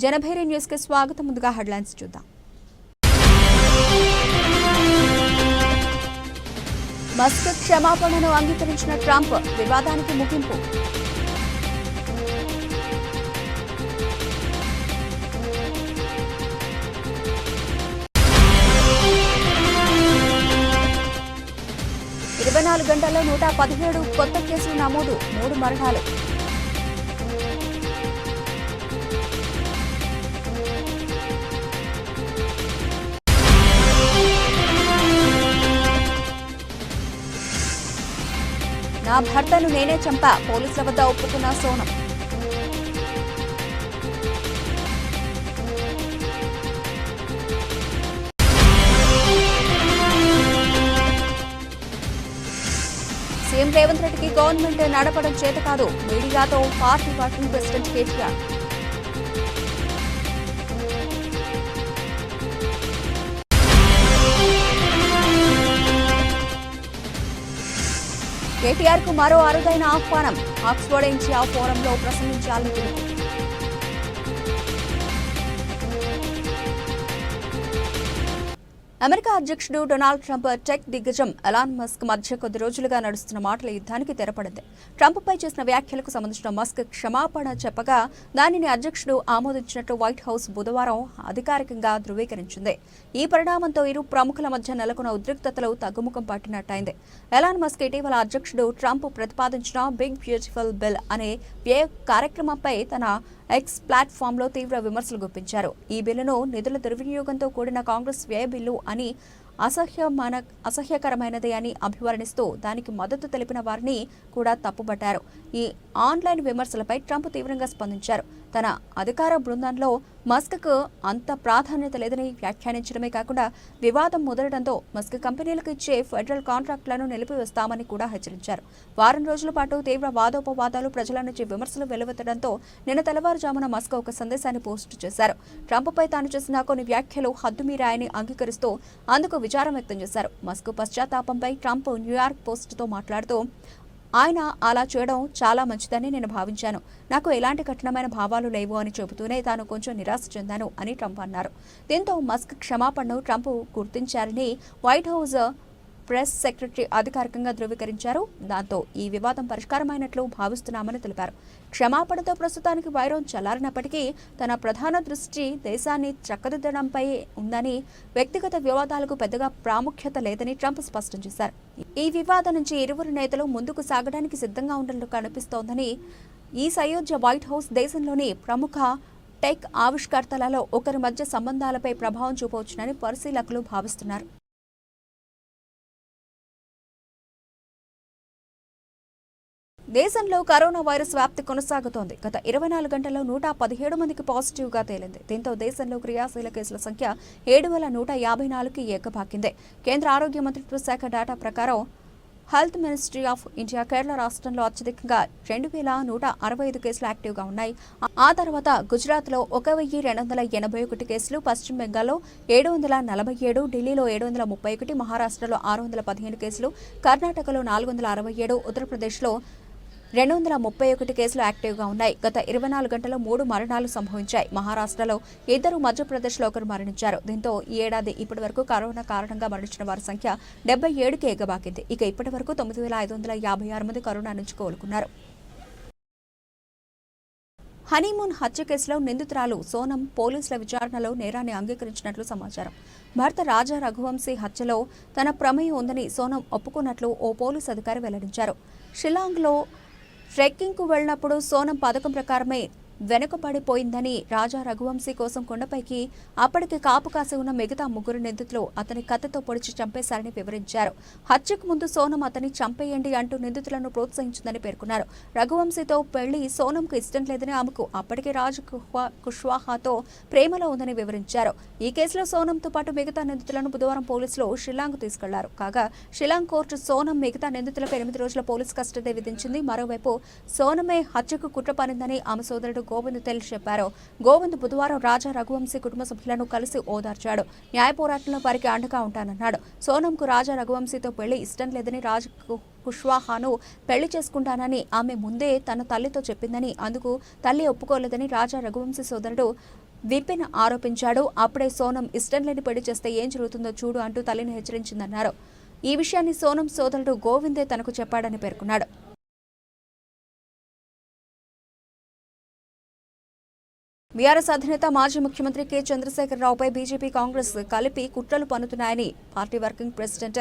Janabheri news కి స్వాగతం. ముందుగా హెడ్లైన్స్ చూద్దాం. మస్క్ క్షమాపణను అంగీకరించిన ట్రంప్, వివాదానికి ముగింపు. ఇరవై 24 గంటల్లో 117 కొత్త కేసులు నమోదు, 3 మరణాలు. నా భర్తను నేనే చంపా, పోలీసుల వద్ద ఒప్పుకున్న సోనం. సీఎం రేవంత్ రెడ్డికి గవర్నమెంట్ నడపడం చేత కాదు, మీడియాతో party working president KTR. KTR కు మరో అరుదైన ఆహ్వానం, ఆక్స్ఫర్డ్ నుంచి ఆ ఫోరంలో ప్రసంగించాలని పిలుపు. అమెరికా అధ్యక్షుడు డొనాల్డ్ ట్రంప్, టెక్ దిగ్గజం ఎలాన్ మస్క్ మధ్య కొద్ది రోజులుగా నడుస్తున్న మాటల యుద్ధానికి తెరపడింది. ట్రంప్పై చేసిన వ్యాఖ్యలకు సంబంధించిన మస్క్ క్షమాపణ చెప్పగా దానిని అధ్యక్షుడు ఆమోదించినట్లు వైట్ హౌస్ బుధవారం అధికారికంగా ధృవీకరించింది. ఈ పరిణామంతో ఇరు ప్రముఖుల మధ్య నెలకొన్న ఉద్రిక్తతలు తగ్గుముఖం పట్టినట్టయింది. ఎలాన్ మస్క్ ఇటీవల అధ్యక్షుడు ట్రంప్ ప్రతిపాదించిన బిగ్ బ్యూటిఫుల్ బిల్ అనే వ్యయ కార్యక్రమంపై తన ఎక్స్ ప్లాట్ఫామ్లో తీవ్ర విమర్శలు గుప్పించారు. ఈ బిల్లును నిధుల దుర్వినియోగంతో కూడిన కాంగ్రెస్ వ్యయ బిల్లు అని అసహ్యకరమైనది అని అభివర్ణిస్తూ దానికి మద్దతు తెలిపిన వారిని కూడా తప్పుబట్టారు. ఈ ఆన్లైన్ విమర్శలపై ట్రంప్ తీవ్రంగా స్పందించారు. తన అధికార బృందంలో మస్క్కు అంత ప్రాధాన్యత లేదని వ్యాఖ్యానించడమే కాకుండా వివాదం ముదరడంతో మస్క్ కంపెనీలకు ఇచ్చే ఫెడరల్ కాంట్రాక్టులను నిలిపివేస్తామని కూడా హెచ్చరించారు. వారం రోజుల పాటు తీవ్ర వాదోపవాదాలు, ప్రజల నుంచి విమర్శలు వెలువెత్తడంతో నిన్న తెల్లవారుజామున మస్క్ ఒక సందేశాన్ని పోస్టు చేశారు. ట్రంప్పై తాను చేసిన కొన్ని వ్యాఖ్యలు హద్దుమీరాయని అంగీకరిస్తూ అందుకు విచారం వ్యక్తం చేశారు. మస్క్ పశ్చాత్తాపంపై ట్రంప్ న్యూయార్క్ పోస్టుతో మాట్లాడుతూ, ఆయన అలా చేయడం చాలా మంచిదని నేను భావించాను. నాకు ఎలాంటి కఠినమైన భావాలు లేవు అని చెబుతూనే తాను కొంచెం నిరాశ చెందాను అని ట్రంప్ అన్నారు. దీంతో మస్క్ క్షమాపణను ట్రంప్ గుర్తించారని వైట్ హౌస్ ప్రెస్ సెక్రటరీ అధికారికంగా ధృవీకరించారు. దాంతో ఈ వివాదం పరిష్కారమైనట్లు భావిస్తున్నామని తెలిపారు. క్షమాపణతో ప్రస్తుతానికి వైరం చల్లారినప్పటికీ తన ప్రధాన దృష్టి దేశాన్ని చక్కదిద్దడంపై ఉందని, వ్యక్తిగత వివాదాలకు పెద్దగా ప్రాముఖ్యత లేదని ట్రంప్ స్పష్టం చేశారు. ఈ వివాదం నుంచి ఇరువురు నేతలు ముందుకు సాగడానికి సిద్ధంగా ఉన్నట్లు కనిపిస్తోందని, ఈ సయోధ్య వైట్ హౌస్ దేశంలోని ప్రముఖ టెక్ ఆవిష్కర్తలలో ఒకరి మధ్య సంబంధాలపై ప్రభావం చూపవచ్చునని పరిశీలకులు భావిస్తున్నారు. దేశంలో కరోనా వైరస్ వ్యాప్తి కొనసాగుతోంది. గత 24 గంటల్లో 117 మందికి పాజిటివ్గా తేలింది. దీంతో దేశంలో క్రియాశీల కేసుల సంఖ్య 7,154కి ఎగబాకింది. కేంద్ర ఆరోగ్య మంత్రిత్వ శాఖ డేటా ప్రకారం health ministry of India Kerala రాష్ట్రంలో అత్యధికంగా 2,165 కేసులు యాక్టివ్గా ఉన్నాయి. ఆ తర్వాత గుజరాత్లో 1,281 కేసులు, పశ్చిమ బెంగాల్లో 747, ఢిల్లీలో 731, మహారాష్ట్రలో 615 కేసులు, కర్ణాటకలో 467, ఉత్తరప్రదేశ్లో 231 కేసులు యాక్టివ్గా ఉన్నాయి. గత 24 గంటల్లో 3 మరణాలు సంభవించాయి. మహారాష్ట్రలో 2, మధ్యప్రదేశ్లో 1 మరణించారు. దీంతో ఈ ఏడాది ఇప్పటి వరకు కరోనా కారణంగా మరణించిన వారి సంఖ్య 77కి ఎగబాకింది. ఇక ఇప్పటి వరకు 9,556 మంది కరోనా నుంచి కోలుకున్నారు. హనీమూన్ హత్య కేసులో నిందితురాలు సోనం పోలీసుల విచారణలో నేరాన్ని అంగీకరించినట్లు సమాచారం. భర్త రాజా రఘువంశీ హత్యలో తన ప్రమేయం ఉందని సోనం ఒప్పుకున్నట్లు ఓ పోలీసు అధికారి వెల్లడించారు. షిల్లాంగ్లో ట్రెక్కింగ్కు వెళ్లినప్పుడు సోనం పథకం ప్రకారమే వెనుకబడిపోయిందని, రాజా రఘువంశీ కోసం కొండపైకి అప్పటికి కాపు కాసి ఉన్న మిగతా 3 నిందితులు అతని కత్తితో పొడిచి చంపేశారని వివరించారు. హత్యకు ముందు సోనం అతన్ని చంపేయండి అంటూ నిందితులను ప్రోత్సహించిందని పేర్కొన్నారు. రఘువంశీతో పెళ్లి సోనంకు ఇష్టం లేదని, ఆమెకు అప్పటికే రాజ్ కుష్వాహాతో ప్రేమలో ఉందని వివరించారు. ఈ కేసులో సోనంతో పాటు మిగతా నిందితులను బుధవారం పోలీసులు షిల్లాంగ్ తీసుకెళ్లారు. కాగా షిల్లాంగ్ కోర్టు సోనం మిగతా నిందితులకు 8 రోజుల పోలీసు కస్టడీ విధించింది. మరోవైపు సోనమే హత్యకు కుట్ర పనిందని ఆమె సోదరుడు గోవింద్ తెలిసి చెప్పారు. గోవింద్ బుధవారం రాజా రఘువంశీ కుటుంబ సభ్యులను కలిసి ఓదార్చాడు. న్యాయ పోరాటంలో వారికి అండగా ఉంటానన్నాడు. సోనంకు రాజా రఘువంశీతో పెళ్లి ఇష్టం లేదని, రాజ్ కుష్వాహాను పెళ్లి చేసుకుంటానని ఆమె ముందే తన తల్లితో చెప్పిందని, అందుకు తల్లి ఒప్పుకోలేదని రాజా రఘువంశీ సోదరుడు విపిన్ ఆరోపించాడు. అప్పుడే సోనం ఇష్టం లేని పెళ్లి చేస్తే ఏం జరుగుతుందో చూడు అంటూ తల్లిని హెచ్చరించిందన్నారు. ఈ విషయాన్ని సోనం సోదరుడు గోవిందే తనకు చెప్పాడని పేర్కొన్నాడు. బీఆర్ఎస్ అధినేత మాజీ ముఖ్యమంత్రి కె చంద్రశేఖరరావుపై బీజేపీ కాంగ్రెస్ కలిపి కుట్రలు పన్నుతున్నాయని పార్టీ వర్కింగ్ ప్రెసిడెంట్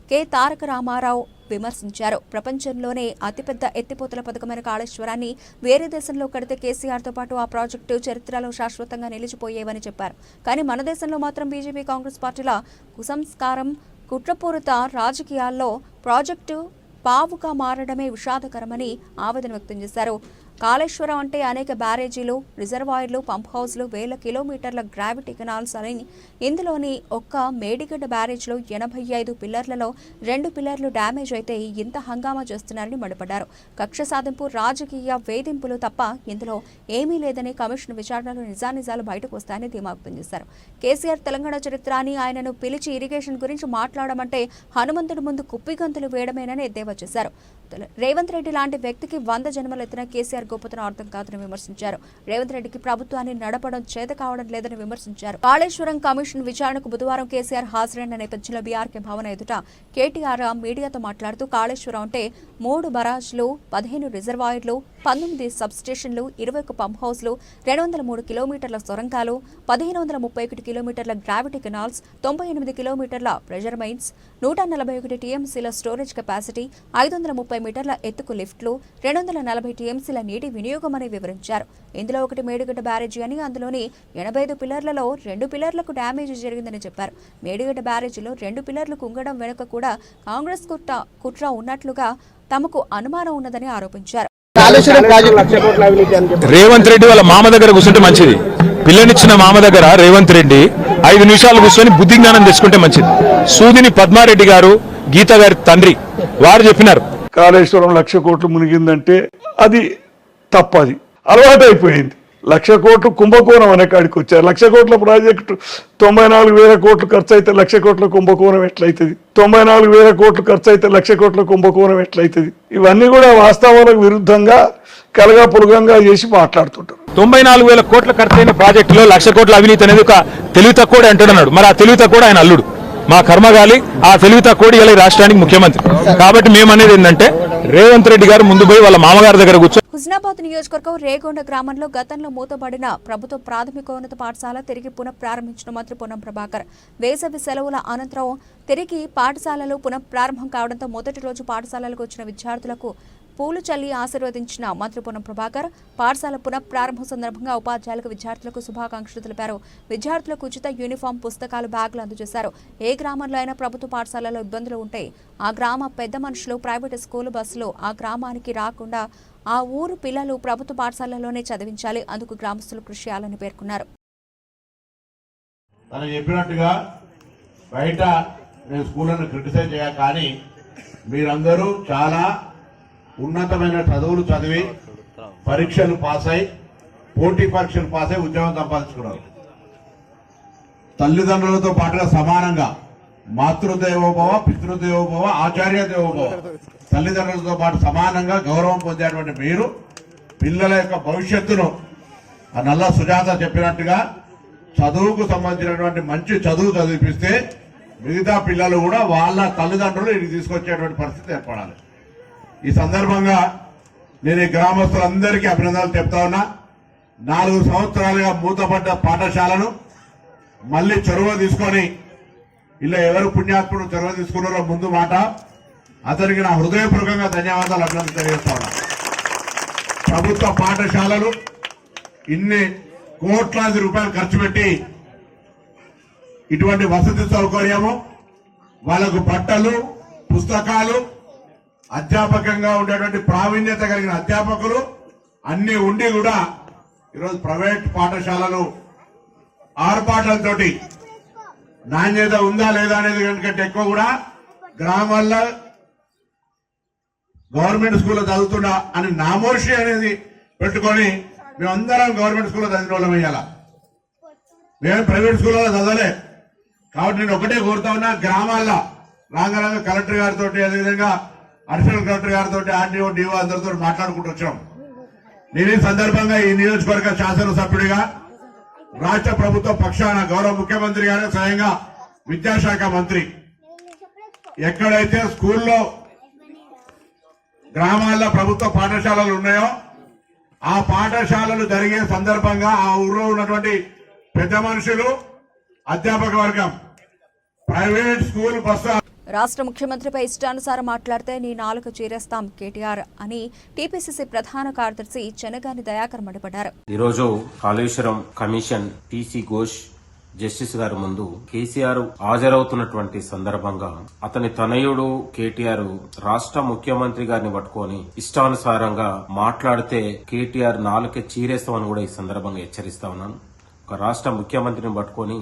కె తారక రామారావు విమర్శించారు. ప్రపంచంలోనే అతిపెద్ద ఎత్తిపోతల పథకమైన కాళేశ్వరాన్ని వేరే దేశంలో కడితే కేసీఆర్తో పాటు ఆ ప్రాజెక్టు చరిత్రలో శాశ్వతంగా నిలిచిపోయేవని చెప్పారు. కానీ మన దేశంలో మాత్రం బీజేపీ కాంగ్రెస్ పార్టీల కుసంస్కారం, కుట్రపూరిత రాజకీయాల్లో ప్రాజెక్టు పావుగా మారడమే విషాదకరమని ఆవేదన వ్యక్తం చేశారు. కాళేశ్వరం అంటే అనేక బ్యారేజీలు, రిజర్వాయర్లు, పంప్ హౌస్లు, వేల కిలోమీటర్ల గ్రావిటీ కెనాల్స్ అని ఇందులోని ఒక్క మేడిగడ్డ బ్యారేజ్లో 85 పిల్లర్లలో 2 పిల్లర్లు డ్యామేజ్ అయితే ఇంత హంగామా చేస్తున్నారని మండిపడ్డారు. కక్ష సాధింపు, రాజకీయ వేధింపులు తప్ప ఇందులో ఏమీ లేదని కమిషన్ విచారణలో నిజానిజాలు బయటకు వస్తాయని ధీమా వ్యక్తం చేశారు. కేసీఆర్ తెలంగాణ చరిత్ర అని ఆయనను పిలిచి ఇరిగేషన్ గురించి మాట్లాడమంటే హనుమంతుడి ముందు కుప్పిగంతులు వేయడమేనని ఎద్దేవా చేశారు. రేవంత్ రెడ్డి లాంటి వ్యక్తికి 100 జన్మలు ఎత్తిన కేసీఆర్ గొప్పతనం అర్థం కాదని విమర్శించారు. రేవంత్ రెడ్డికి ప్రభుత్వాన్ని నడపడం చేత కావడం లేదని విమర్శించారు. కాళేశ్వరం కమిషన్ విచారణకు బుధవారం కేసీఆర్ హాజరైన నేపథ్యంలో బీఆర్కే భవన్ ఎదుట కేటీఆర్ మీడియాతో మాట్లాడుతూ కాళేశ్వరం అంటే 3 బరాజ్లు, 15 రిజర్వాయర్లు, 19 సబ్స్టేషన్లు, 21 పంప్ హౌస్లు, 203 కిలోమీటర్ల సొరంగాలు, 1531 కిలోమీటర్ల గ్రావిటీ కెనాల్స్, 98 కిలోమీటర్ల ప్రెషర్ మైన్స్, 141 టీఎంసీల స్టోరేజ్ కెపాసిటీ, 530 మీటర్ల ఎత్తుకు లిఫ్ట్లు, 240 టీఎంసీల నీటి వినియోగం అని వివరించారు. ఇందులో ఒకటి మేడిగడ్డ బ్యారేజీ అని, అందులోని 85 పిల్లర్లలో 2 పిల్లర్లకు డ్యామేజ్ జరిగిందని చెప్పారు. మేడిగడ్డ బ్యారేజీలో 2 పిల్లర్లు కుంగడం వెనుక కూడా కాంగ్రెస్ కుట్ర ఉన్నట్లుగా తమకు అనుమానం ఉన్నదని ఆరోపించారు. రేవంత్ రెడ్డి వాళ్ళ మామ దగ్గర కూర్చుంటే మంచిది. పిల్లనిచ్చిన మామ దగ్గర రేవంత్ రెడ్డి 5 నిమిషాలు కూర్చొని బుద్ధి జ్ఞానం తెచ్చుకుంటే మంచిది. సూదిని పద్మారెడ్డి గారు, గీత గారి తండ్రి వారు చెప్పినారు, కాళేశ్వరం 1,00,000 కోట్లు మునిగిందంటే అది తప్పది, అలవాటు అయిపోయింది. 1,00,000 కోట్లు కుంభకోణం అనే కాడికి వచ్చారు. 1,00,000 కోట్ల ప్రాజెక్టు 94,000 కోట్లు ఖర్చు అయితే 1,00,000 కోట్ల కుంభకోణం ఎట్లయితుంది? 94,000 కోట్లు ఖర్చు అయితే 1,00,000 కోట్ల కుంభకోణం ఎట్లయితుంది? ఇవన్నీ కూడా వాస్తవాలకు విరుద్ధంగా కలగాపులగంగా చేసి మాట్లాడుతుంటారు. 94,000 కోట్ల ఖర్చైన ప్రాజెక్టులో 1,00,000 కోట్ల అవినీతి అనేది ఒక తెలివి తక్కువ అంటున్నాడు. మరి ఆ తెలివి తక్కువ ఆయన అల్లుడు, మా కర్మగాలి. ఆ తెలివి తక్కువ ఇలా రాష్ట్రానికి ముఖ్యమంత్రి. కాబట్టి మేమనేది ఏంటంటే రేవంత్ రెడ్డి గారు ముందు పోయి వాళ్ళ మామగారి దగ్గర కూర్చొని. హుస్నాబాద్ నియోజకవర్గం రేగొండ గ్రామంలో గతంలో మూతబడిన ప్రభుత్వ ప్రాథమికోన్నత పాఠశాల తిరిగి పునఃప్రారంభించిన మంత్రి పొన్నం ప్రభాకర్. వేసవి సెలవుల అనంతరం తిరిగి పాఠశాలలు పునఃప్రారంభం కావడంతో మొదటి రోజు పాఠశాలలకు వచ్చిన విద్యార్థులకు పూలు చల్లి ఆశీర్వదించిన మంత్రి పొన్నం ప్రభాకర్ పాఠశాల పునఃప్రారంభం సందర్భంగా ఉపాధ్యాయులకు, విద్యార్థులకు శుభాకాంక్షలు తెలిపారు. విద్యార్థులకు ఉచిత యూనిఫామ్, పుస్తకాలు, బ్యాగులు అందజేశారు. ఏ గ్రామంలో అయినా ప్రభుత్వ పాఠశాలలో ఇబ్బందులు ఉంటాయి. ఆ గ్రామ పెద్ద మనుషులు ప్రైవేటు స్కూలు బస్సులో ఆ గ్రామానికి రాకుండా ఆ ఊరు పిల్లలు ప్రభుత్వ పాఠశాలలోనే చదివించాలి. అందుకు గ్రామస్తులు కృషి చేయాలని పేర్కొన్నారు. చెప్పినట్టుగా బయట నేను స్కూళ్ళను క్రిటిసైజ్ చేయాలి, కానీ మీరందరూ చాలా ఉన్నతమైన చదువులు చదివి పరీక్షలు పాస్ అయి పోటీ పరీక్షలు పాస్ అయి ఉద్యోగం సంపాదించుకున్నారు. తల్లిదండ్రులతో పాటుగా సమానంగా మాతృదేవోభవ, పితృదేవోభవ, ఆచార్య దేవోభవ, తల్లిదండ్రులతో పాటు సమానంగా గౌరవం పొందేటువంటి మీరు పిల్లల యొక్క భవిష్యత్తును ఆ నల్ల సుజాత చెప్పినట్టుగా చదువుకు సంబంధించినటువంటి మంచి చదువు చదివిపిస్తే మిగతా పిల్లలు కూడా వాళ్ళ తల్లిదండ్రులు ఇది తీసుకొచ్చేటువంటి పరిస్థితి ఏర్పడాలి. ఈ సందర్భంగా నేను ఈ గ్రామస్తులందరికీ అభినందనలు చెప్తా ఉన్నా. 4 సంవత్సరాలుగా మూతపడ్డ పాఠశాలను మళ్ళీ చొరవ తీసుకొని ఇలా ఎవరు పుణ్యాత్ముడు చొరవ తీసుకున్నారో ముందు మాట అతనికి నా హృదయపూర్వకంగా ధన్యవాదాలు, అభినందనలు తెలియజేస్తా ఉన్నా. ప్రభుత్వ పాఠశాలలు ఇన్ని కోట్లాది రూపాయలు ఖర్చు పెట్టి ఇటువంటి వసతి సౌకర్యము, వాళ్లకు బట్టలు, పుస్తకాలు, అధ్యాపకంగా ఉండేటువంటి ప్రావీణ్యత కలిగిన అధ్యాపకులు అన్ని ఉండి కూడా ఈరోజు ప్రైవేట్ పాఠశాలలు ఆర్పాట్లతోటి నాణ్యత ఉందా లేదా అనేది కంటే ఎక్కువ కూడా గ్రామాల్లో గవర్నమెంట్ స్కూల్లో చదువుతున్నా అని నామోషి అనేది పెట్టుకొని మేమందరం గవర్నమెంట్ స్కూల్లో చదివిన వాళ్ళం వేయాలా, మేము ప్రైవేట్ స్కూల్లో చదవలే. కాబట్టి నేను ఒకటే కోరుతా ఉన్నా, గ్రామాల్లో రాంగరంగ కలెక్టర్ గారితో, అదేవిధంగా అడిషనల్ కలెక్టర్ గారితో, ఆర్డీఓ, డిఓ అందరితో మాట్లాడుకుంటూ వచ్చాం. నేను ఈ సందర్భంగా ఈ నియోజకవర్గ శాసనసభ్యుడిగా రాష్ట్ర ప్రభుత్వ పక్షాన గౌరవ ముఖ్యమంత్రి గారే స్వయంగా విద్యాశాఖ మంత్రి ఎక్కడైతే స్కూల్లో గ్రామాల్లో ప్రభుత్వ పాఠశాలలు ఉన్నాయో ఆ పాఠశాలలు జరిగే సందర్భంగా ఆ ఊర్లో ఉన్నటువంటి పెద్ద మనుషులు, అధ్యాపక వర్గం, ప్రైవేట్ స్కూల్ బస్సు రాష్ట్ర ముఖ్యమంత్రిపై ఇష్టానుసారం మాట్లాడితే నీ నాలుక చీరేస్తాం కేటీఆర్ అని టీపీసీసీ ప్రధాన కార్యదర్శి చెనగాని దయాకర్ మండిపడ్డారు. ఈరోజు Kaleshwaram commission PC Ghosh justice గారి ముందు కేసీఆర్ హాజరవుతున్నటువంటి సందర్భంగా అతని తనయుడు కేటీఆర్ రాష్ట్ర ముఖ్యమంత్రి గారిని పట్టుకొని ఇష్టానుసారంగా మాట్లాడితే కేటీఆర్ నాలుక చీరేస్తామని కూడా ఈ సందర్భంగా హెచ్చరిస్తా ఉన్నాను. ఒక రాష్ట్ర ముఖ్యమంత్రిని పట్టుకొని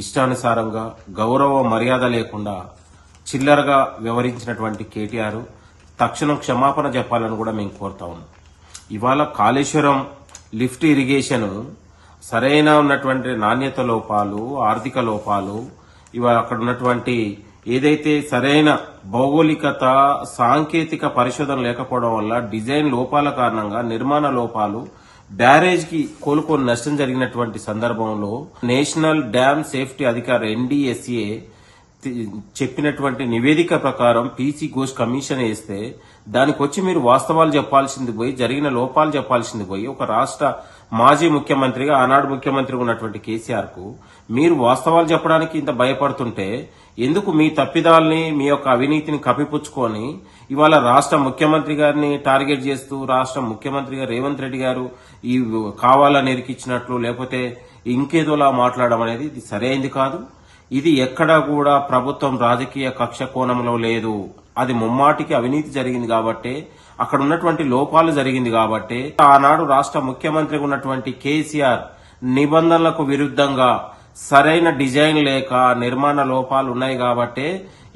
ఇష్టానుసారంగా గౌరవ మర్యాద లేకుండా చిల్లరగా వ్యవహరించినటువంటి కేటీఆర్ తక్షణం క్షమాపణ చెప్పాలని కూడా మేము కోరుతా ఉన్నాం. ఇవాళ కాళేశ్వరం లిఫ్ట్ ఇరిగేషన్ సరైన ఉన్నటువంటి నాణ్యత లోపాలు, ఆర్థిక లోపాలు, ఇవాళ అక్కడ ఉన్నటువంటి ఏదైతే సరైన భౌగోళికత, సాంకేతిక పరిశోధన లేకపోవడం వల్ల డిజైన్ లోపాల కారణంగా నిర్మాణ లోపాలు, బ్యారేజ్ కి కోలుకొని నష్టం జరిగినటువంటి సందర్భంలో నేషనల్ డ్యామ్ సేఫ్టీ అధికారి NDSA చెప్పినటువంటి నివేదిక ప్రకారం పీసీ ఘోష్ కమిషన్ వేస్తే దానికి వచ్చి మీరు వాస్తవాలు చెప్పాల్సింది పోయి, జరిగిన లోపాలు చెప్పాల్సింది పోయి, ఒక రాష్ట్ర మాజీ ముఖ్యమంత్రిగా ఆనాడు ముఖ్యమంత్రిగా ఉన్నటువంటి కేసీఆర్ కు మీరు వాస్తవాలు చెప్పడానికి ఇంత భయపడుతుంటే ఎందుకు మీ తప్పిదాల్ని, మీ యొక్క అవినీతిని కప్పిపుచ్చుకొని ఇవాళ రాష్ట్ర ముఖ్యమంత్రి గారిని టార్గెట్ చేస్తూ రాష్ట్ర ముఖ్యమంత్రి గారు రేవంత్ రెడ్డి గారు ఈ కావాలని ఇరికిచ్చినట్లు లేకపోతే ఇంకేదోలా మాట్లాడడం అనేది ఇది సరైంది కాదు. ఇది ఎక్కడా కూడా ప్రభుత్వం రాజకీయ కక్ష కోణంలో లేదు. అది ముమ్మాటికి అవినీతి జరిగింది కాబట్టి, అక్కడ ఉన్నటువంటి లోపాలు జరిగింది కాబట్టి, ఆనాడు రాష్ట్ర ముఖ్యమంత్రిగా ఉన్నటువంటి కేసీఆర్ నిబంధనలకు విరుద్ధంగా సరైన డిజైన్ లేక నిర్మాణ లోపాలు ఉన్నాయి కాబట్టి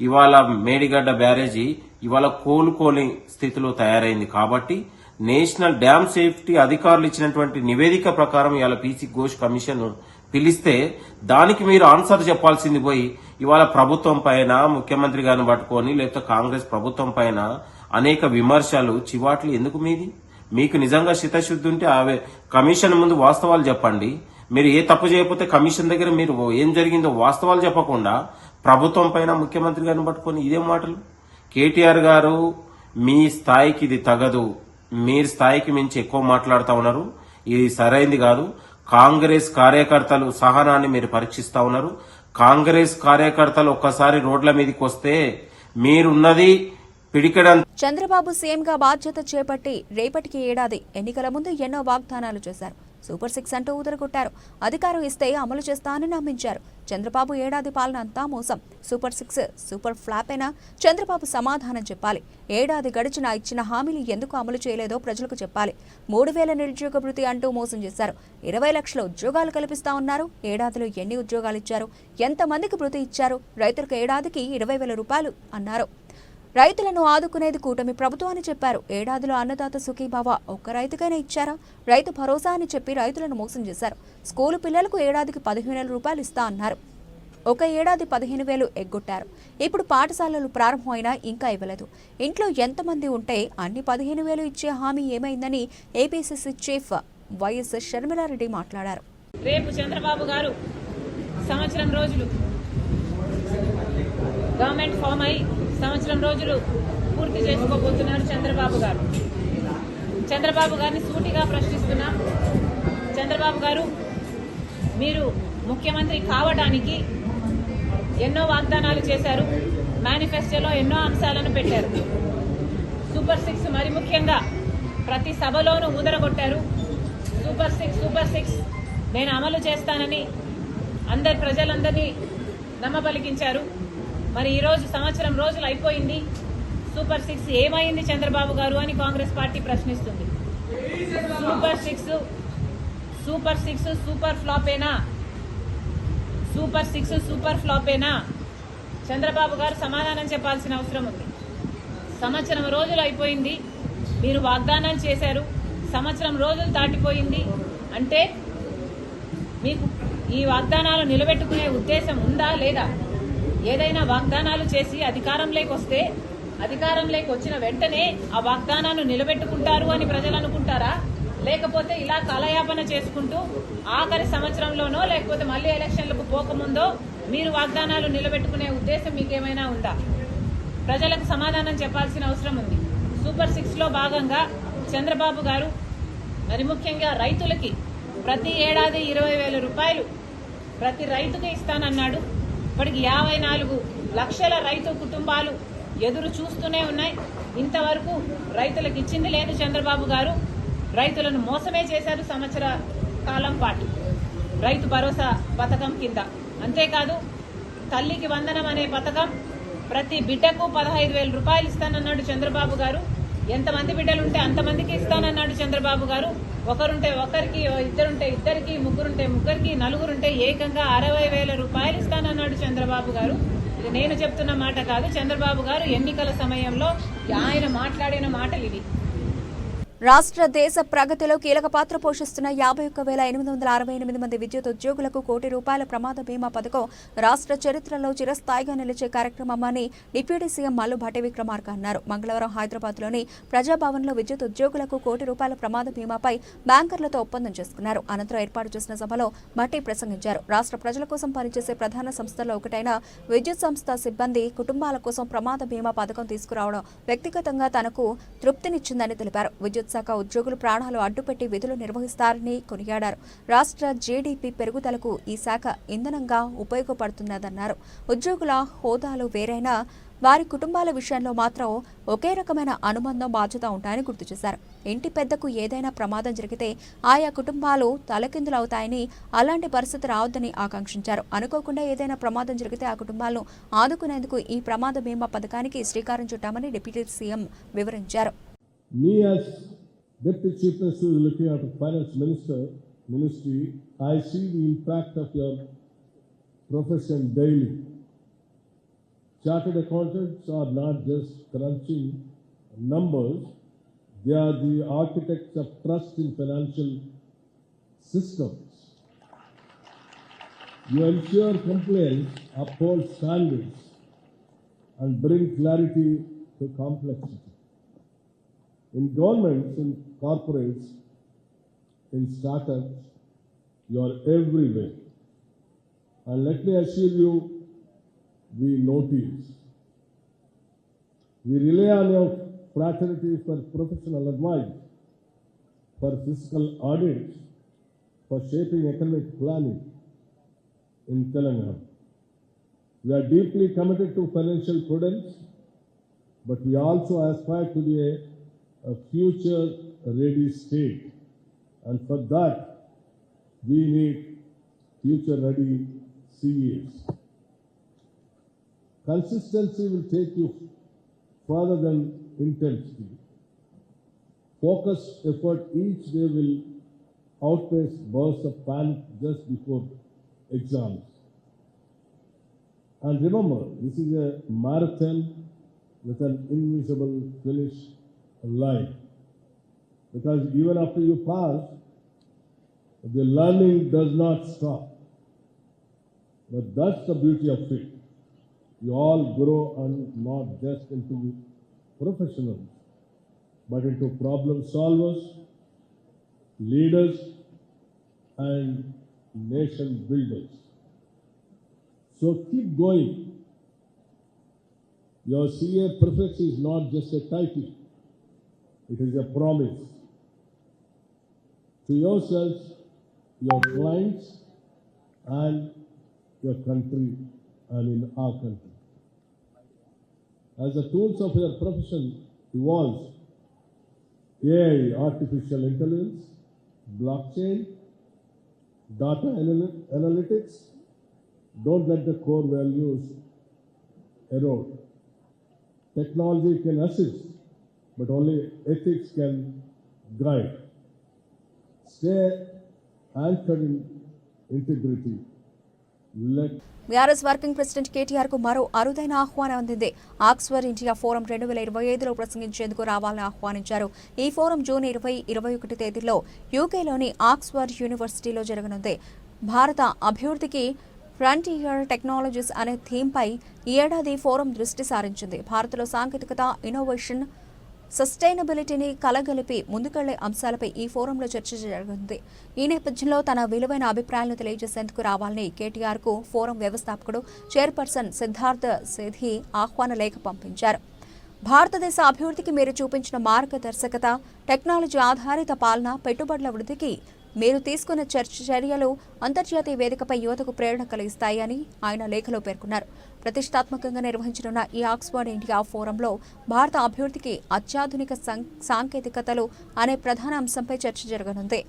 ఇవాళ మేడిగడ్డ బ్యారేజీ ఇవాళ కోలుకోని స్థితిలో తయారైంది. కాబట్టి నేషనల్ డ్యామ్ సేఫ్టీ అధికారులు ఇచ్చినటువంటి నివేదిక ప్రకారం ఇవాళ పీసీ ఘోష్ కమిషన్ పిలిస్తే దానికి మీరు ఆన్సర్ చెప్పాల్సింది పోయి ఇవాళ ప్రభుత్వం పైన, ముఖ్యమంత్రి గారిని పట్టుకొని లేకపోతే కాంగ్రెస్ ప్రభుత్వం పైన అనేక విమర్శలు, చివాట్లు ఎందుకు మీది? మీకు నిజంగా చిత్తశుద్ధి ఉంటే కమిషన్ ముందు వాస్తవాలు చెప్పండి. మీరు ఏ తప్పు చేయకపోతే కమిషన్ దగ్గర మీరు ఏం జరిగిందో వాస్తవాలు చెప్పకుండా ప్రభుత్వం పైన, ముఖ్యమంత్రి గారిని పట్టుకొని ఇదేం మాటలు? కేటీఆర్ గారు మీ స్థాయికి ఇది తగదు. మీరు స్థాయికి మించి ఎక్కువ మాట్లాడుతా ఉన్నారు. ఇది సరైంది కాదు. కాంగ్రెస్ కార్యకర్తలు సహనాన్ని మీరు పరీక్షిస్తా ఉన్నారు. కాంగ్రెస్ కార్యకర్తలు ఒక్కసారి రోడ్ల మీదకి వస్తే మీరున్నది పిడికెడం. చంద్రబాబు సీఎంగా బాధ్యత చేపట్టి రేపటికి ఏడాది ఎన్నికల ముందు ఎన్నో వాగ్దానాలు చేశారు. సూపర్ 6 అంటూ ఊదరగొట్టారు. అధికారం ఇస్తే అమలు చేస్తానని నమ్మించారు. చంద్రబాబు ఏడాది పాలన అంతా మోసం. సూపర్ 6 సూపర్ ఫ్లాప్ అయినా చంద్రబాబు సమాధానం చెప్పాలి. ఏడాది గడిచినా ఇచ్చిన హామీలు ఎందుకు అమలు చేయలేదో ప్రజలకు చెప్పాలి. 3000 నిరుద్యోగ భృతి అంటూ మోసం చేశారు. 20 లక్షల ఉద్యోగాలు కల్పిస్తా ఉన్నారు. ఏడాదిలో ఎన్ని ఉద్యోగాలు ఇచ్చారు? ఎంతమందికి భృతి ఇచ్చారు? రైతులకు ఏడాదికి 20,000 రూపాయలు అన్నారు. రైతులను ఆదుకునేది కూటమి ప్రభుత్వం అని చెప్పారు. ఏడాదిలో అన్నదాత సుఖీభావ ఒక్క రైతుకైనా ఇచ్చారా? రైతు భరోసా అని చెప్పి రైతులను మోసం చేశారు. స్కూలు పిల్లలకు ఏడాదికి 15,000 రూపాయలు ఇస్తా అన్నారు. ఒక ఏడాది 15,000 ఎగ్గొట్టారు. ఇప్పుడు పాఠశాలలు ప్రారంభమైనా ఇంకా ఇవ్వలేదు. ఇంట్లో ఎంతమంది ఉంటే అన్ని 15,000 ఇచ్చే హామీ ఏమైందని ఏపీసీసీ చీఫ్ వైఎస్ షర్మిలారెడ్డి మాట్లాడారు. రేపు చంద్రబాబు గారు సంవత్సరం రోజులు గవర్నమెంట్ ఫామ్ అయి సంవత్సరం రోజులు పూర్తి చేసుకోబోతున్నారు చంద్రబాబు గారు. చంద్రబాబు గారిని సూటిగా ప్రశ్నిస్తున్నాం. చంద్రబాబు గారు, మీరు ముఖ్యమంత్రి కావడానికి ఎన్నో వాగ్దానాలు చేశారు. మేనిఫెస్టోలో ఎన్నో అంశాలను పెట్టారు. సూపర్ 6 మరి ముఖ్యంగా ప్రతి సభలోనూ ఊదరగొట్టారు. సూపర్ 6 నేను అమలు చేస్తానని ప్రజలందరినీ నమ్మబలికించారు. మరి ఈరోజు సంవత్సరం రోజులు అయిపోయింది. సూపర్ 6 ఏమైంది చంద్రబాబు గారు అని కాంగ్రెస్ పార్టీ ప్రశ్నిస్తుంది. సూపర్ 6 సూపర్ ఫ్లాపేనా? సూపర్ 6 సూపర్ ఫ్లాపేనా? చంద్రబాబు గారు సమాధానం చెప్పాల్సిన అవసరం ఉంది. సంవత్సరం రోజులు అయిపోయింది. మీరు వాగ్దానాలు చేశారు. సంవత్సరం రోజులు దాటిపోయింది. అంటే మీకు ఈ వాగ్దానాలు నిలబెట్టుకునే ఉద్దేశం ఉందా లేదా? ఏదైనా వాగ్దానాలు చేసి అధికారంలోకి వస్తే అధికారంలోకి వచ్చిన వెంటనే ఆ వాగ్దానాన్ని నిలబెట్టుకుంటారు అని ప్రజలు అనుకుంటారా? లేకపోతే ఇలా కాలయాపన చేసుకుంటూ ఆఖరి సంవత్సరంలోనో లేకపోతే మళ్ళీ ఎలక్షన్లకు పోకముందో మీరు వాగ్దానాలు నిలబెట్టుకునే ఉద్దేశం మీకేమైనా ఉందా? ప్రజలకు సమాధానం చెప్పాల్సిన అవసరం ఉంది. సూపర్ 6లో భాగంగా చంద్రబాబు గారు మరి ముఖ్యంగా రైతులకి ప్రతి ఏడాది 20,000 రూపాయలు ప్రతి రైతుకి ఇస్తానన్నాడు. ఇప్పటికి 54 లక్షల రైతు కుటుంబాలు ఎదురు చూస్తూనే ఉన్నాయి. ఇంతవరకు రైతులకు ఇచ్చింది లేదు చంద్రబాబు గారు. రైతులను మోసమే చేశారు సంవత్సర కాలం పాటు రైతు భరోసా పథకం కింద. అంతేకాదు తల్లికి వందనం అనే పథకం ప్రతి బిడ్డకు 15,000 రూపాయలు ఇస్తానన్నాడు చంద్రబాబు గారు. ఎంతమంది బిడ్డలుంటే అంతమందికి ఇస్తానన్నాడు చంద్రబాబు గారు. ఒకరుంటే ఒకరికి, ఇద్దరుంటే ఇద్దరికి, ముగ్గురుంటే ముగ్గురికి, నలుగురుంటే ఏకంగా 60,000 రూపాయలు ఇస్తానన్నాడు చంద్రబాబు గారు. ఇది నేను చెప్తున్న మాట కాదు, చంద్రబాబు గారు ఎన్నికల సమయంలో ఆయన మాట్లాడిన మాటలు ఇవి. రాష్ట్ర దేశ ప్రగతిలో కీలక పాత్ర పోషిస్తున్న 51,868 మంది విద్యుత్ ఉద్యోగులకు ₹1,00,00,000 ప్రమాద బీమా పథకం రాష్ట్ర చరిత్రలో చిరస్థాయిగా నిలిచే కార్యక్రమమని డిప్యూటీ సీఎం మల్లు భట్టి విక్రమార్క అన్నారు. మంగళవారం హైదరాబాద్లోని ప్రజాభవన్లో విద్యుత్ ఉద్యోగులకు ₹1,00,00,000 ప్రమాద బీమాపై బ్యాంకర్లతో ఒప్పందం చేసుకున్నారు. అనంతరం ఏర్పాటు చేసిన సభలో భట్టి ప్రసంగించారు. రాష్ట్ర ప్రజల కోసం పనిచేసే ప్రధాన సంస్థల్లో ఒకటైన విద్యుత్ సంస్థ సిబ్బంది కుటుంబాల కోసం ప్రమాద బీమా పథకం తీసుకురావడం వ్యక్తిగతంగా తనకు తృప్తినిచ్చిందని తెలిపారు. విద్యుత్ శాఖ ఉద్యోగులు ప్రాణాలు అడ్డుపెట్టి విధులు నిర్వహిస్తారని కొనియాడారు. రాష్ట్ర జీడీపీ పెరుగుదలకు ఈ శాఖ ఇంధనంగా ఉపయోగపడుతున్నదన్నారు. ఉద్యోగుల హోదాలు వేరైనా వారి కుటుంబాల విషయంలో మాత్రం ఒకే రకమైన అనుబంధం, బాధ్యత ఉంటాయని గుర్తు చేశారు. ఇంటి పెద్దకు ఏదైనా ప్రమాదం జరిగితే ఆయా కుటుంబాలు తలకిందులవుతాయని, అలాంటి పరిస్థితి రావద్దని ఆకాంక్షించారు. అనుకోకుండా ఏదైనా ప్రమాదం జరిగితే ఆ కుటుంబాలను ఆదుకునేందుకు ఈ ప్రమాద బీమా పథకానికి శ్రీకారం చుట్టామని డిప్యూటీ సీఎం వివరించారు. Me as Deputy Chief Minister looking after Finance Ministry, I see the impact of your profession daily. Chartered accountants are not just crunching numbers, they are the architects of trust in financial systems. You ensure compliance, uphold standards, and bring clarity to complexity. In governments, in corporates, in startups, you are everywhere. And let me assure you, we notice. We rely on your fraternity for professional advice, for fiscal audits, for shaping economic planning in Telangana. We are deeply committed to financial prudence, but we also aspire to be a future-ready state, and for that, we need future-ready CEs. Consistency will take you further than intensity. Focused effort each day will outpace bursts of panic just before exams. And remember, this is a marathon with an invisible finish line, because even after you pass, the learning does not stop. But that's the beauty of it. You all grow, and not just into professionals, but into problem solvers, leaders, and nation builders. So keep going. Your CA prefix is not just a title. It is a promise to yourselves, your clients, and your country, and in our country. As the tools of your profession evolve, AI, artificial intelligence, blockchain, data analytics, don't let the core values erode. Technology can assist, but only ethics can guide. Stay anchored in integrity. BRS working president KTR కు మరో అరుదైన ఆహ్వానం అందింది. Oxford India forum 2025లో ప్రసంగించేందుకు రావాలని ఆహ్వానించారు. ఈ forum June 20-21 తేదీల్లో యూకేలోని Oxford యూనివర్సిటీలో జరగనుంది. భారత అభివృద్ధికి ఫ్రంటియర్ టెక్నాలజీస్ అనే థీమ్పై ఈ ఏడాది ఫోరం దృష్టి సారించింది. భారత్లో సాంకేతికత, ఇన్నోవేషన్, సస్టైనబిలిటీని కలగలిపి ముందుకెళ్లే అంశాలపై ఈ ఫోరంలో చర్చ జరగనుంది. ఈ నేపథ్యంలో తన విలువైన అభిప్రాయాలను తెలియజేసేందుకు రావాలని కేటీఆర్కు ఫోరం వ్యవస్థాపకుడు చైర్పర్సన్ సిద్ధార్థ సేథి ఆహ్వాన లేఖ పంపించారు. భారతదేశ అభివృద్ధికి మీరు చూపించిన మార్గదర్శకత, టెక్నాలజీ ఆధారిత పాలన, పెట్టుబడుల వృద్ధికి మీరు తీసుకున్న చర్యలు అంతర్జాతీయ వేదికపై యువతకు ప్రేరణ కలిగిస్తాయి అని ఆయన లేఖలో పేర్కొన్నారు. ప్రతిష్టాత్మకంగా నిర్వహించనున్న ఈ ఆక్స్ఫర్డ్ ఇండియా ఫోరంలో భారత అభివృద్ధికి అత్యాధునిక సాంకేతికతలు అనే ప్రధాన అంశంపై చర్చ జరగనుంది.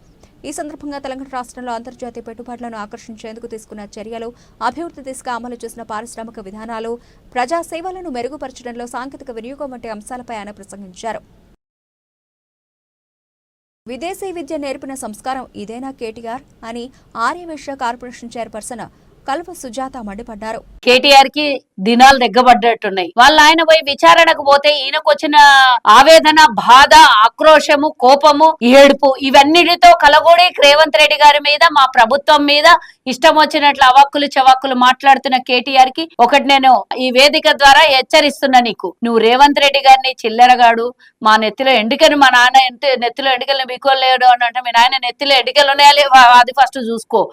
ఈ సందర్భంగా తెలంగాణ రాష్ట్రంలో అంతర్జాతీయ పెట్టుబడులను ఆకర్షించేందుకు తీసుకున్న చర్యలు, అభివృద్ధి దిశగా అమలు చేసిన పారిశ్రామిక విధానాలు, ప్రజా సేవలను మెరుగుపరచడంలో సాంకేతిక వినియోగం వంటి అంశాలపై ఆయన ప్రసంగించారు. విదేశీ విద్య నేర్పిన సంస్కారం ఇదేనా కేటీఆర్ అని ఆర్యవైశ్య కార్పొరేషన్ చైర్పర్సన్ కల్వ సుజాత మండిపడ్డారు. కేటీఆర్ కి దినాలు దగ్గబడ్డట్టున్నాయి. వాళ్ళ ఆయన పోయి విచారణకు పోతే ఈయనకు వచ్చిన ఆవేదన, బాధ, ఆక్రోశము, కోపము, ఏడుపు ఇవన్నిటితో కలగూడి రేవంత్ రెడ్డి గారి మీద, మా ప్రభుత్వం మీద ఇష్టం వచ్చినట్లు అవాక్కులు చవాక్కులు మాట్లాడుతున్న కేటీఆర్ కి ఒకటి నేను ఈ వేదిక ద్వారా హెచ్చరిస్తున్నా. నువ్వు రేవంత్ రెడ్డి గారిని చిల్లరగాడు, మా నెత్తిలో ఎండికలు, మా నాన్న నెత్తిలో ఎండికలు బీకోలేడు అని అంటే మీ నాయన నెత్తిలో ఎండికలు ఉన్నాయా అది ఫస్ట్ చూసుకో.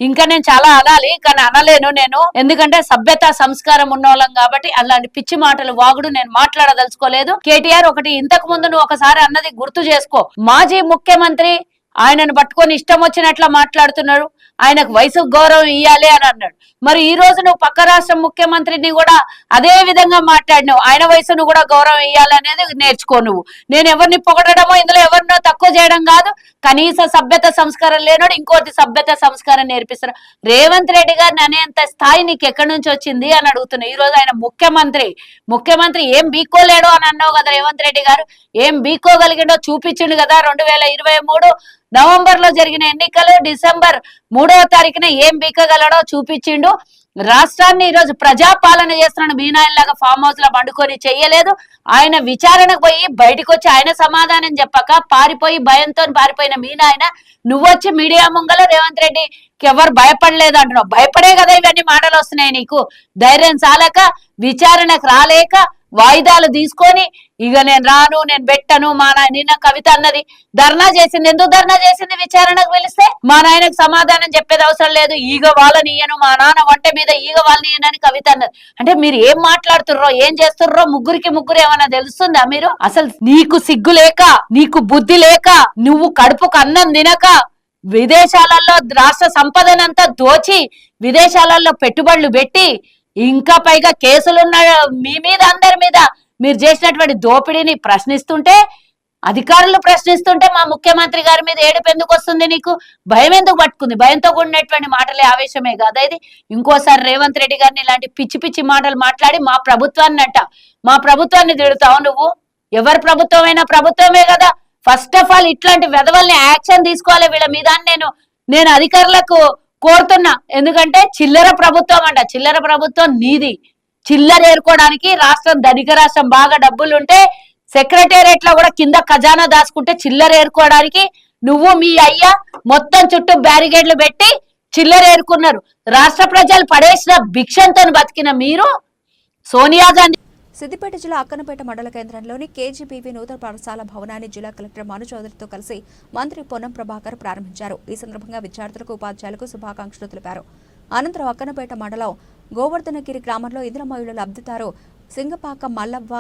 ఇంకా నేను చాలా అనాలి కానీ అనలేను నేను, ఎందుకంటే సభ్యత సంస్కారం ఉన్నోళ్ళం కాబట్టి అలాంటి పిచ్చి మాటలు వాగుడు నేను మాట్లాడదలుచుకోలేదు. కేటీఆర్ ఒకటి ఇంతకు ముందు నువ్వు ఒకసారి అన్నది గుర్తు చేసుకో. మాజీ ముఖ్యమంత్రి ఆయనను పట్టుకొని ఇష్టం వచ్చినట్లా మాట్లాడుతున్నారు, ఆయనకు వయసు గౌరవం ఇయ్యాలి అని అన్నాడు. మరి ఈ రోజు నువ్వు పక్క రాష్ట్ర ముఖ్యమంత్రిని కూడా అదే విధంగా మాట్లాడినావు, ఆయన వయసును కూడా గౌరవం ఇయ్యాలి అనేది నేర్చుకో. నువ్వు నేను ఎవరిని పొగడమో ఇందులో ఎవరినో తక్కువ చేయడం కాదు, కనీస సభ్యత సంస్కారం లేనోడు ఇంకోటి సభ్యత సంస్కారం నేర్పిస్తారు. రేవంత్ రెడ్డి గారిని అనేంత స్థాయి నీకు ఎక్కడి నుంచి వచ్చింది అని అడుగుతున్నా. ఈ రోజు ఆయన ముఖ్యమంత్రి ఏం బీకోలేడు అని అన్నావు కదా రేవంత్ రెడ్డి గారు, ఏం బీకోగలిగిండో చూపించిండు కదా. 2023 నవంబర్ లో జరిగిన ఎన్నికలు డిసెంబర్ 3వ తారీఖున ఏం బీకగలడో చూపించిండు. రాష్ట్రాన్ని ఈరోజు ప్రజాపాలన చేస్తున్నాడు. మీనాయనలాగా ఫామ్ హౌస్ లో పండుకొని చెయ్యలేదు. ఆయన విచారణకు పోయి బయటకు వచ్చి ఆయన సమాధానం చెప్పక భయంతో పారిపోయిన మీనాయన నువ్వొచ్చి మీడియా ముంగల రేవంత్ రెడ్డికి ఎవరు భయపడలేదు అంటున్నావు. భయపడే కదా ఇవన్నీ మాటలు వస్తున్నాయి నీకు. ధైర్యం చాలక, విచారణకు రాలేక, వాయిదాలు తీసుకొని ఇక నేను రాను, నేను పెట్టను. మా నాయన నిన్న కవిత అన్నది ధర్నా చేసింది. ఎందుకు ధర్నా చేసింది? విచారణకు పిలిస్తే మా నాయనకు సమాధానం చెప్పేది అవసరం లేదు, ఈగ వాళ్ళని ఇయ్యను, మా నాన్న వంట మీద ఈగ వాళ్ళని ఇయ్యనని కవిత అన్నది. అంటే మీరు ఏం మాట్లాడుతుర్రో, ఏం చేస్తుర్రో ముగ్గురికి ఏమన్నా తెలుస్తుందా? మీరు అసలు నీకు సిగ్గు లేక, నీకు బుద్ధి లేక, నువ్వు కడుపుకు అన్నం తినక, విదేశాలలో రాష్ట్ర సంపదనంతా దోచి విదేశాలలో పెట్టుబడులు పెట్టి ఇంకా పైగా కేసులున్న మీ మీద, అందరి మీద మీరు చేసినటువంటి దోపిడీని ప్రశ్నిస్తుంటే, అధికారులు ప్రశ్నిస్తుంటే మా ముఖ్యమంత్రి గారి మీద ఏడుపు ఎందుకు వస్తుంది? నీకు భయం ఎందుకు పట్టుకుంది? భయంతో కూడినటువంటి మాటలే ఆవేశమే కాదా ఇది? ఇంకోసారి రేవంత్ రెడ్డి గారిని ఇలాంటి పిచ్చి పిచ్చి మాటలు మాట్లాడి మా ప్రభుత్వాన్ని తిడతావు నువ్వు. ఎవరి ప్రభుత్వమైనా ప్రభుత్వమే కదా. ఫస్ట్ ఆఫ్ ఆల్ ఇట్లాంటి వెధవల్ని యాక్షన్ తీసుకోవాలి వీళ్ళ మీద. నేను అధికారులకు కోరుతున్నా. ఎందుకంటే చిల్లర ప్రభుత్వం అంట. చిల్లర ప్రభుత్వం నీది. చిల్లర ఏరుకోవడానికి రాష్ట్రం ధనిక రాష్ట్రం, బాగా డబ్బులుంటే సెక్రటేరియట్ లో కూడా కింద ఖజానా దాచుకుంటే చిల్లర ఏరుకోవడానికి నువ్వు మీ అయ్యా మొత్తం చుట్టూ బ్యారిగేడ్లు పెట్టి చిల్లర ఏరుకున్నారు. రాష్ట్ర ప్రజలు పడేసిన భిక్షంతో బతికిన మీరు సోనియా గాంధీ. సిద్దిపేట జిల్లా అక్కనపేట మండల కేంద్రంలోని కేజీబీవీ నూతన పాఠశాల భవనాన్ని జిల్లా కలెక్టర్ మను చౌదరితో కలిసి మంత్రి పొన్నం ప్రభాకర్ ప్రారంభించారు. ఈ సందర్భంగా విద్యార్థులకు, ఉపాధ్యాయులకు శుభాకాంక్షలు తెలిపారు. అనంతరం అక్కనపేట మండలం గోవర్ధనగిరి గ్రామంలో ఇంద్రమయుల లబ్ధిదారు సింగపాక మల్లవ్వ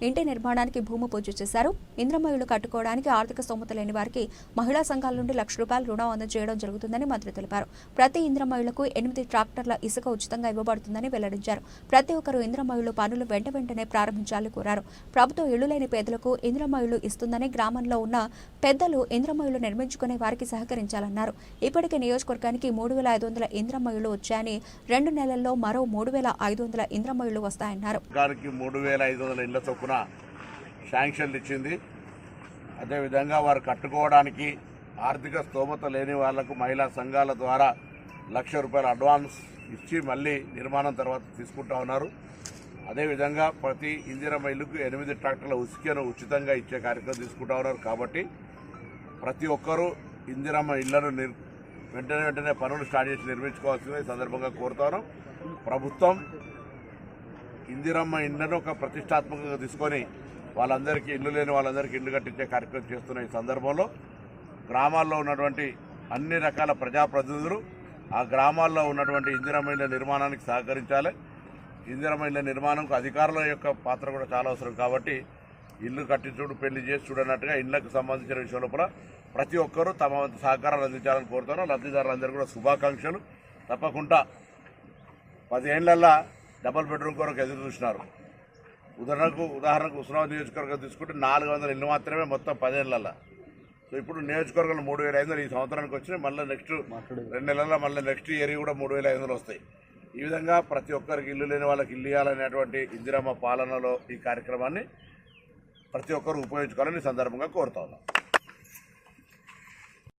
ఇంటి నిర్మాణానికి భూమి పూజ చేశారు. ఇంద్రమయులు కట్టుకోవడానికి ఆర్థిక స్తోమత లేని వారికి మహిళా సంఘాల నుండి ₹1,00,000 రుణం అందజేయడం జరుగుతుందని మంత్రి తెలిపారు. ప్రతి ఇంద్రమయులకు 8 ట్రాక్టర్ల ఇసుక ఉచితంగా ఇవ్వబడుతుందని వెల్లడించారు. ప్రతి ఒక్కరూ ఇంద్రమయులు పనులు వెంటనే ప్రారంభించాలని కోరారు. ప్రభుత్వం ఇళ్లు లేని పేదలకు ఇంద్రమయులు ఇస్తుందని, గ్రామంలో ఉన్న పెద్దలు ఇంద్రమయులు నిర్మించుకునే వారికి సహకరించాలన్నారు. ఇప్పటికే నియోజకవర్గానికి 3,500 ఇంద్రమయులు వచ్చాయని, 2 నెలల్లో మరో 3,500 ఇంద్రమయులు వస్తాయన్నారు. 3,500 ఇళ్ల చొప్పున శాంక్షన్లు ఇచ్చింది. అదేవిధంగా వారు కట్టుకోవడానికి ఆర్థిక స్తోమత లేని వాళ్లకు మహిళా సంఘాల ద్వారా ₹1,00,000 అడ్వాన్స్ ఇచ్చి మళ్ళీ నిర్మాణం తర్వాత తీసుకుంటా ఉన్నారు. అదేవిధంగా ప్రతి ఇందిరమ్మ ఇల్లుకు 8 ట్రాక్టర్ల ఉసుకను ఉచితంగా ఇచ్చే కార్యక్రమం తీసుకుంటా ఉన్నారు. కాబట్టి ప్రతి ఒక్కరూ ఇందిరమ్మ ఇళ్లను వెంటనే పనులు స్టార్ట్ చేసి నిర్మించుకోవాల్సిందే సందర్భంగా కోరుతాను. ప్రభుత్వం ఇందిరమ్మ ఇండ్లను ఒక ప్రతిష్టాత్మకంగా తీసుకొని వాళ్ళందరికీ ఇల్లు లేని వాళ్ళందరికీ ఇల్లు కట్టించే కార్యక్రమం చేస్తున్న ఈ సందర్భంలో గ్రామాల్లో ఉన్నటువంటి అన్ని రకాల ప్రజాప్రతినిధులు ఆ గ్రామాల్లో ఉన్నటువంటి ఇందిరమ్మ ఇళ్ల నిర్మాణానికి సహకరించాలి. ఇందిరమ్మ ఇళ్ల నిర్మాణంకు అధికారుల యొక్క పాత్ర కూడా చాలా అవసరం కాబట్టి ఇల్లు కట్టించుడు పెళ్లి చేసి చూడనట్టుగా ఇళ్లకు సంబంధించిన విషయం లోపల ప్రతి ఒక్కరూ తమ వంతు సహకారాలు అందించాలని కోరుతాను. లబ్ధిదారులందరూ కూడా శుభాకాంక్షలు. తప్పకుండా 10 ఏళ్లల్లా డబుల్ బెడ్రూమ్ కొరకు ఎదురు చూసినారు. ఉదాహరణకు ఉస్మానాబాద్ నియోజకవర్గం తీసుకుంటే 400 ఇల్లు మాత్రమే మొత్తం 10 ఏళ్లల్లా. సో ఇప్పుడు నియోజకవర్గంలో 3500 ఈ సంవత్సరానికి వచ్చినాయి. మళ్ళీ నెక్స్ట్ 2 నెలల్లో మళ్ళీ నెక్స్ట్ ఇయర్ కూడా 3500 వస్తాయి. ఈ విధంగా ప్రతి ఒక్కరికి ఇల్లు లేని వాళ్ళకి ఇల్లు ఇవ్వాలనేటువంటి ఇందిరమ్మ పాలనలో ఈ కార్యక్రమాన్ని ప్రతి ఒక్కరు ఉపయోగించుకోవాలని సందర్భంగా కోరుతా ఉన్నాం.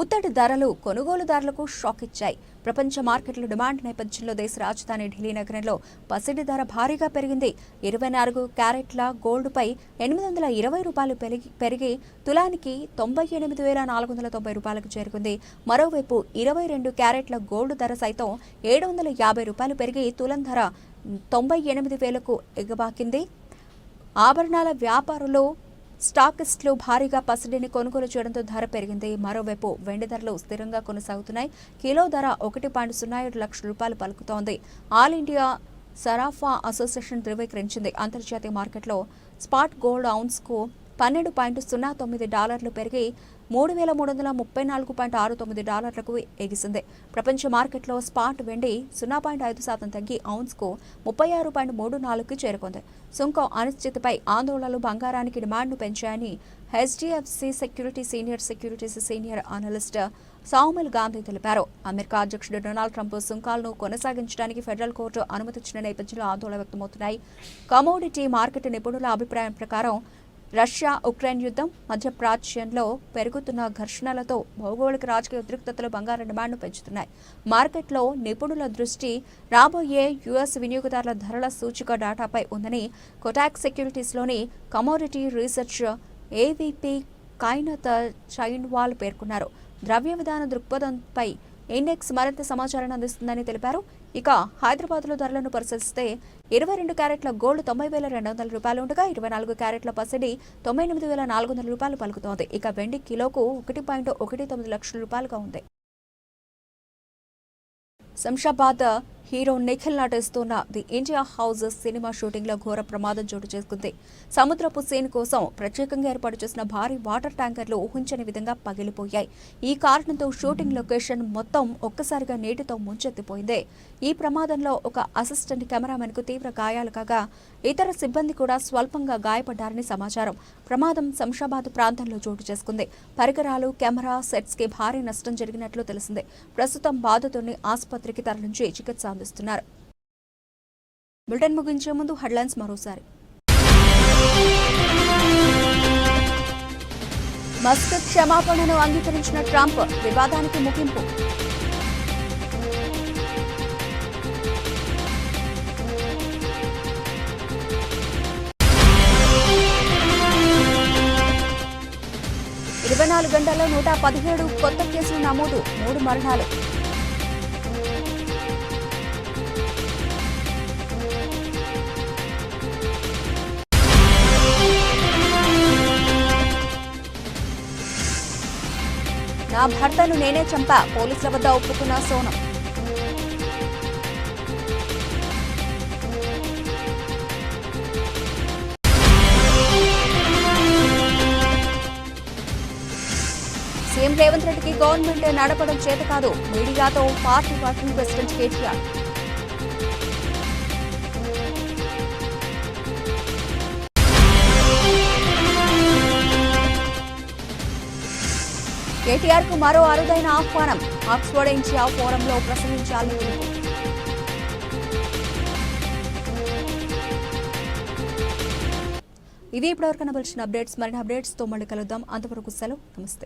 ముత్తడి ధరలు కొనుగోలుదారులకు షాక్ ఇచ్చాయి. ప్రపంచ మార్కెట్ల డిమాండ్ నేపథ్యంలో దేశ రాజధాని ఢిల్లీ నగరంలో పసిడి ధర భారీగా పెరిగింది. 24 క్యారెట్ల గోల్డ్పై 820 రూపాయలు పెరిగి తులానికి 98,490 రూపాయలకు చేరుకుంది. మరోవైపు 22 క్యారెట్ల గోల్డ్ ధర సైతం 750 రూపాయలు పెరిగి తులం ధర 98,000కు ఎగబాకింది. ఆభరణాల వ్యాపారులు స్టాకిస్టులు భారీగా పసిడిని కొనుగోలు చేయడంతో ధర పెరిగింది. మరోవైపు వెండి ధరలు స్థిరంగా కొనసాగుతున్నాయి. కిలో ధర 1.07 లక్షల రూపాయలు పలుకుతోంది. ఆల్ ఇండియా సరాఫా అసోసియేషన్ ధృవీకరించింది. అంతర్జాతీయ మార్కెట్లో స్పాట్ గోల్డ్ ఔన్స్కు $12.09 పెరిగి $3,334.69 ఎగిసింది. ప్రపంచ మార్కెట్లో స్పాట్ వెండి 0.5% తగ్గి ఔన్స్కు 36.34కి చేరుకుంది. సుంకం అనిశ్చితిపై ఆందోళనలు బంగారానికి డిమాండ్ను పెంచాయని HDFC Securities senior analyst Saumil Gandhi తెలిపారు. అమెరికా అధ్యక్షుడు డొనాల్డ్ ట్రంప్ సుంకాలను కొనసాగించడానికి ఫెడరల్ కోర్టు అనుమతించిన నేపథ్యంలో ఆందోళన వ్యక్తమవుతున్నాయి. కమోడిటీ మార్కెట్ నిపుణుల అభిప్రాయం ప్రకారం రష్యా ఉక్రెయిన్ యుద్ధం, మధ్యప్రాచ్యంలో పెరుగుతున్న ఘర్షణలతో భౌగోళిక రాజకీయ ఉద్రిక్తతలు బంగారం డిమాండ్ను పెంచుతున్నాయి. మార్కెట్లో నిపుణుల దృష్టి రాబోయే యుఎస్ వినియోగదారుల ధరల సూచిక డాటాపై ఉందని Kotak సెక్యూరిటీస్లోని commodity research AVP Kainat చైన్వాల్ పేర్కొన్నారు. ద్రవ్య విధాన దృక్పథంపై ఇండెక్స్ మరింత సమాచారాన్ని అందిస్తుందని తెలిపారు. ఇక హైదరాబాద్లో ధరలను పరిశీలిస్తే 22 క్యారెట్ల గోల్డ్ 90,200 రూపాయలు ఉండగా 24 క్యారెట్ల పసిడి 98,400 రూపాయలు పలుకుతోంది. ఇక వెండి కిలోకు 1.19 లక్షల రూపాయలుగా ఉంది. శంషాబాద్ హీరో నిఖిల్ నటిస్తున్న the India house cinema shooting లో ఘోర ప్రమాదం చోటు చేసుకుంది. సముద్రపు సీన్ కోసం ప్రత్యేకంగా ఏర్పాటు చేసిన భారీ వాటర్ ట్యాంకర్లు ఊహించని విధంగా పగిలిపోయాయి. ఈ కారణంతో షూటింగ్ లొకేషన్ మొత్తం ఒక్కసారిగా నీటితో ముంచెత్తిపోయింది. ఈ ప్రమాదంలో ఒక అసిస్టెంట్ కెమెరామెన్ కు తీవ్ర గాయాలు కాగా ఇతర సిబ్బంది కూడా స్వల్పంగా గాయపడ్డారని సమాచారం. ప్రమాదం శంషాబాద్ ప్రాంతంలో చోటు చేసుకుంది. పరికరాలు, కెమెరా సెట్స్ కి భారీ నష్టం జరిగినట్లు తెలిసింది. ప్రస్తుతం బాధితుడిని ఆసుపత్రికి తరలించి చికిత్స అందిస్తున్నారు. బులెటిన్ ముగించే ముందు హెడ్లైన్స్ మరోసారి. మస్క్ క్షమాపణను అంగీకరించిన ట్రంప్, వివాదానికి ముగింపు. గంటల్లో 117 కొత్త కేసులు నమోదు, 3 మరణాలు. నా భర్తను నేనే చంపా, పోలీసుల వద్ద ఒప్పుకున్న సోనం. సీఎం రేవంత్ రెడ్డికి గవర్నమెంట్ నడపడం చేత కాదు, మీడియాతో party working president KTR. KTR కు మరో అరుదైన ఆహ్వానం, ఆక్స్ఫర్డ్ ఇండియా ఫోరంలో ప్రసంగించాలని పిలుపు. ఇవి ఇప్పటివరకు కనబలిసిన అప్డేట్స్. మరిన్ని అప్డేట్స్ తో మళ్ళీ కలుద్దాం. అంతవరకు సెలవు, నమస్తే.